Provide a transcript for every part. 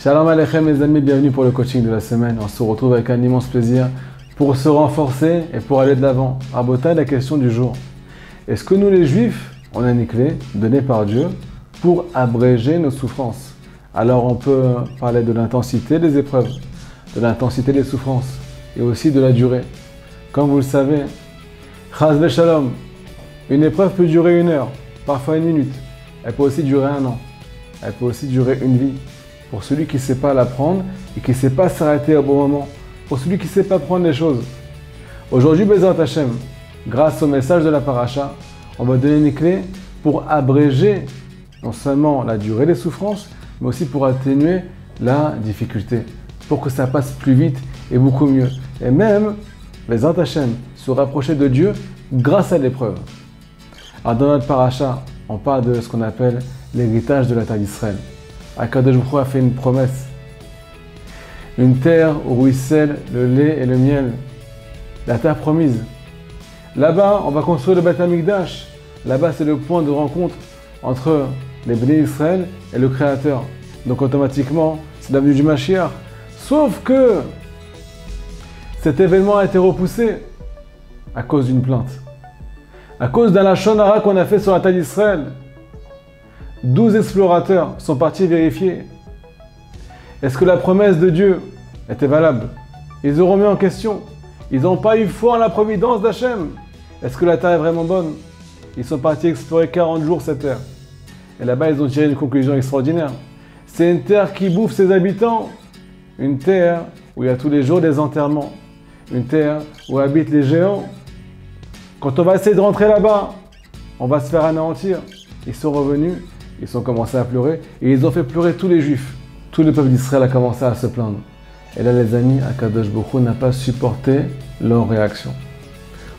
Shalom Aleichem mes amis, bienvenue pour le coaching de la semaine. On se retrouve avec un immense plaisir pour se renforcer et pour aller de l'avant. Rabotai, la question du jour. Est-ce que nous les Juifs, on a une clé donnée par Dieu pour abréger nos souffrances? Alors on peut parler de l'intensité des épreuves, de l'intensité des souffrances et aussi de la durée. Comme vous le savez, Chas v'Shalom, une épreuve peut durer 1 heure, parfois 1 minute. Elle peut aussi durer 1 an. Elle peut aussi durer une vie. Pour celui qui ne sait pas la prendre et qui ne sait pas s'arrêter au bon moment. Pour celui qui ne sait pas prendre les choses. Aujourd'hui, Bezrat Hashem, grâce au message de la paracha, on va donner une clé pour abréger non seulement la durée des souffrances, mais aussi pour atténuer la difficulté. Pour que ça passe plus vite et beaucoup mieux. Et même, Bezrat Hashem, se rapprocher de Dieu grâce à l'épreuve. Alors dans notre paracha, on parle de ce qu'on appelle l'héritage de la terre d'Israël. Akadosh Baruch Hu a fait une promesse. Une terre où ruisselle le lait et le miel. La terre promise. Là-bas, on va construire le Beth Amikdash. Là-bas, c'est le point de rencontre entre les Béné Israël et le Créateur. Donc automatiquement, c'est l'avenue du Mashiach. Sauf que cet événement a été repoussé à cause d'une plainte. À cause d'un lachon hara qu'on a fait sur la terre d'Israël. 12 explorateurs sont partis vérifier. Est-ce que la promesse de Dieu était valable? Ils ont remis en question. Ils n'ont pas eu foi en la providence d'Hachem. Est-ce que la terre est vraiment bonne? Ils sont partis explorer 40 jours cette terre. Et là-bas, ils ont tiré une conclusion extraordinaire. C'est une terre qui bouffe ses habitants. Une terre où il y a tous les jours des enterrements. Une terre où habitent les géants. Quand on va essayer de rentrer là-bas, on va se faire anéantir. Ils sont revenus. Ils ont commencé à pleurer et ils ont fait pleurer tous les Juifs. Tout le peuple d'Israël a commencé à se plaindre. Et là, les amis, Akadosh Baruch Hu n'a pas supporté leur réaction.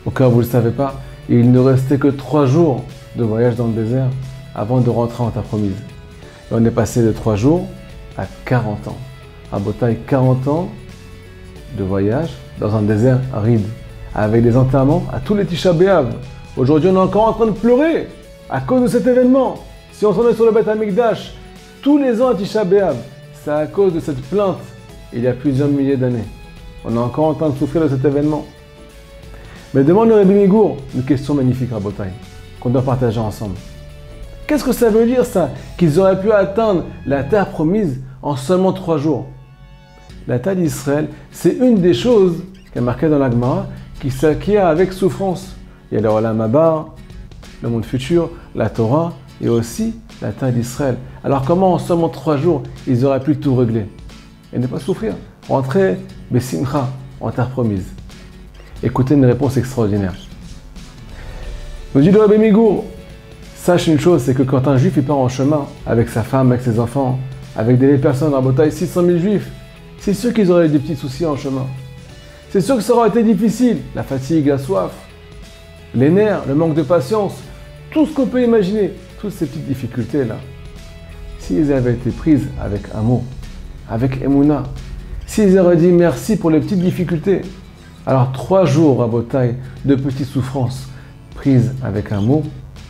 Au cas où vous ne le savez pas, il ne restait que 3 jours de voyage dans le désert avant de rentrer en terre promise. Et on est passé de 3 jours à 40 ans. À Botaï, 40 ans de voyage dans un désert aride, avec des enterrements à tous les Tisha B'Av. Aujourd'hui, on est encore en train de pleurer à cause de cet événement. Si on s'en est sur le Beth Amikdash, tous les ans à Tisha B'Av, c'est à cause de cette plainte, il y a plusieurs milliers d'années. On est encore en train de souffrir de cet événement. Mais demande le Rabbi Migour une question magnifique, Rabotai, qu'on doit partager ensemble. Qu'est-ce que ça veut dire ça? Qu'ils auraient pu atteindre la terre promise en seulement 3 jours. La terre d'Israël, c'est une des choses qui est marquée dans la Gemara, qui s'acquiert avec souffrance. Il y a le Olam Haba, le monde futur, la Torah, et aussi la terre d'Israël. Alors comment en seulement 3 jours, ils auraient pu tout régler et ne pas souffrir? Rentrer, Bessimcha, en terre promise. Écoutez une réponse extraordinaire. Nous dit le Rabbi Migour, sache une chose, c'est que quand un juif il part en chemin, avec sa femme, avec ses enfants, avec des personnes à Botaï, 600 000 juifs, c'est sûr qu'ils auraient eu des petits soucis en chemin. C'est sûr que ça aurait été difficile. La fatigue, la soif, les nerfs, le manque de patience, tout ce qu'on peut imaginer. Toutes ces petites difficultés-là, s'ils avaient été prises avec amour, avec Emouna, s'ils auraient dit merci pour les petites difficultés, alors 3 jours à Botaï de petites souffrances prises avec amour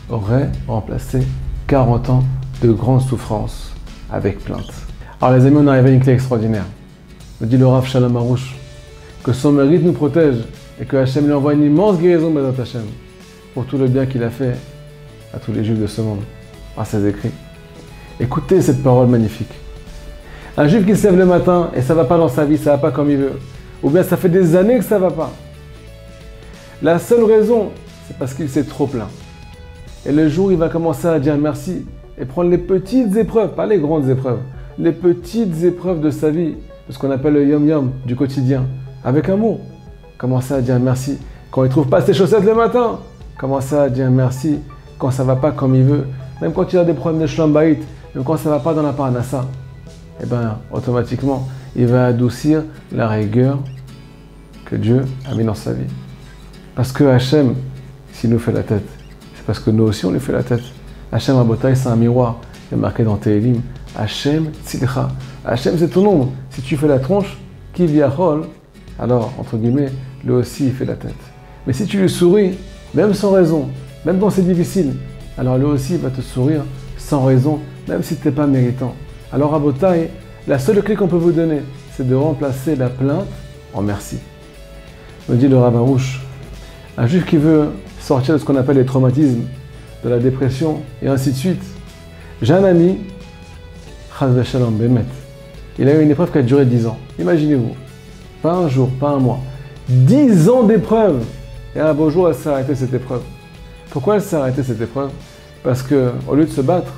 auraient remplacé 40 ans de grandes souffrances avec plainte. Alors les amis, on arrive à une clé extraordinaire. Me dit le Rav Shalom Arouche, que son mérite nous protège et que Hachem lui envoie une immense guérison, Bezrat Hashem, pour tout le bien qu'il a fait à tous les Juifs de ce monde, par ses écrits. Écoutez cette parole magnifique. Un Juif qui se lève le matin et ça ne va pas dans sa vie, ça ne va pas comme il veut, ou bien ça fait des années que ça ne va pas. La seule raison, c'est parce qu'il s'est trop plaint. Et le jour où il va commencer à dire merci et prendre les petites épreuves, pas les grandes épreuves, les petites épreuves de sa vie, de ce qu'on appelle le yom-yom, du quotidien, avec amour. Commencer à dire merci. Quand il ne trouve pas ses chaussettes le matin, commencer à dire merci. Quand ça ne va pas comme il veut, même quand il a des problèmes de shlom bayit, même quand ça ne va pas dans la parnassa, eh bien, automatiquement, il va adoucir la rigueur que Dieu a mis dans sa vie. Parce que Hachem, s'il nous fait la tête, c'est parce que nous aussi on lui fait la tête. Hachem Rabotai, c'est un miroir. Il est marqué dans Tehilim, Hachem Tzilcha. Hachem, c'est ton ombre. Si tu fais la tronche, qui viachol, alors, entre guillemets, lui aussi il fait la tête. Mais si tu lui souris, même sans raison, même quand c'est difficile, alors lui aussi il va te sourire sans raison, même si tu n'es pas méritant. Alors Rabotai, La seule clé qu'on peut vous donner, c'est de remplacer la plainte en merci. Me dit le Rav Arush, un juif qui veut sortir de ce qu'on appelle les traumatismes, de la dépression et ainsi de suite. J'ai un ami, Chas v'Shalom Bemet, il a eu une épreuve qui a duré 10 ans. Imaginez-vous, pas un jour, pas un mois, 10 ans d'épreuve. Et un beau jour, elle s'est arrêtée cette épreuve. Pourquoi elle s'est arrêtée cette épreuve? Parce qu'au lieu de se battre,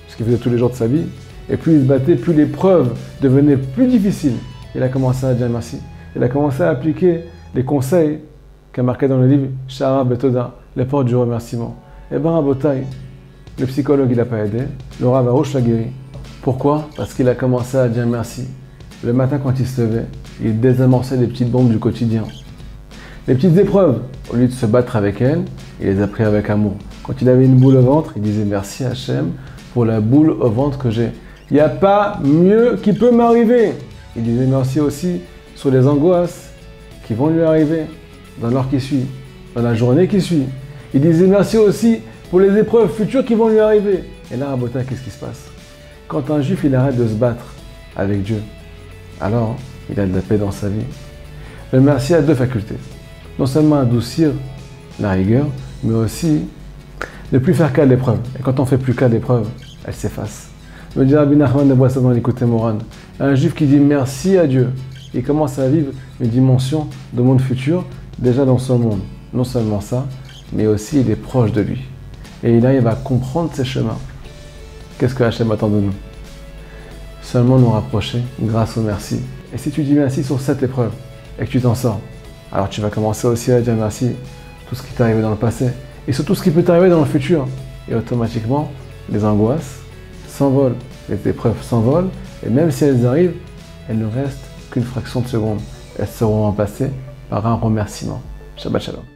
ce qu'il faisait tous les jours de sa vie, et plus il se battait, plus l'épreuve devenait plus difficile. Il a commencé à dire merci. Il a commencé à appliquer les conseils qu'a marqué dans le livre Shara Betoda, les portes du remerciement. Et ben Rabotai, le psychologue il n'a pas aidé, le Rav Arush l'a guéri. Pourquoi? Parce qu'il a commencé à dire merci. Le matin quand il se levait, il désamorçait les petites bombes du quotidien. Les petites épreuves, au lieu de se battre avec elles, il les a pris avec amour. Quand il avait une boule au ventre, il disait merci Hachem pour la boule au ventre que j'ai. Il n'y a pas mieux qui peut m'arriver. Il disait merci aussi sur les angoisses qui vont lui arriver dans l'heure qui suit, dans la journée qui suit. Il disait merci aussi pour les épreuves futures qui vont lui arriver. Et là, Rabotai, qu'est-ce qui se passe? Quand un juif il arrête de se battre avec Dieu, alors il a de la paix dans sa vie. Le merci a deux facultés. Non seulement adoucir la rigueur, mais aussi ne plus faire cas d'épreuve. Et quand on ne fait plus cas d'épreuve, elle s'efface. Me dit Rabbi Nachman de Boissy dans l'Écoute Moran, un juif qui dit merci à Dieu, il commence à vivre une dimension de monde futur, déjà dans son monde. Non seulement ça, mais aussi il est proche de lui. Et il arrive à comprendre ses chemins. Qu'est-ce que Hachem attend de nous? Seulement nous rapprocher grâce au merci. Et si tu dis merci sur cette épreuve et que tu t'en sors, alors tu vas commencer aussi à dire merci tout ce qui t'est arrivé dans le passé et surtout ce qui peut t'arriver dans le futur. Et automatiquement, les angoisses s'envolent, les épreuves s'envolent et même si elles arrivent, elles ne restent qu'une fraction de seconde. Elles seront remplacées par un remerciement. Shabbat Shalom.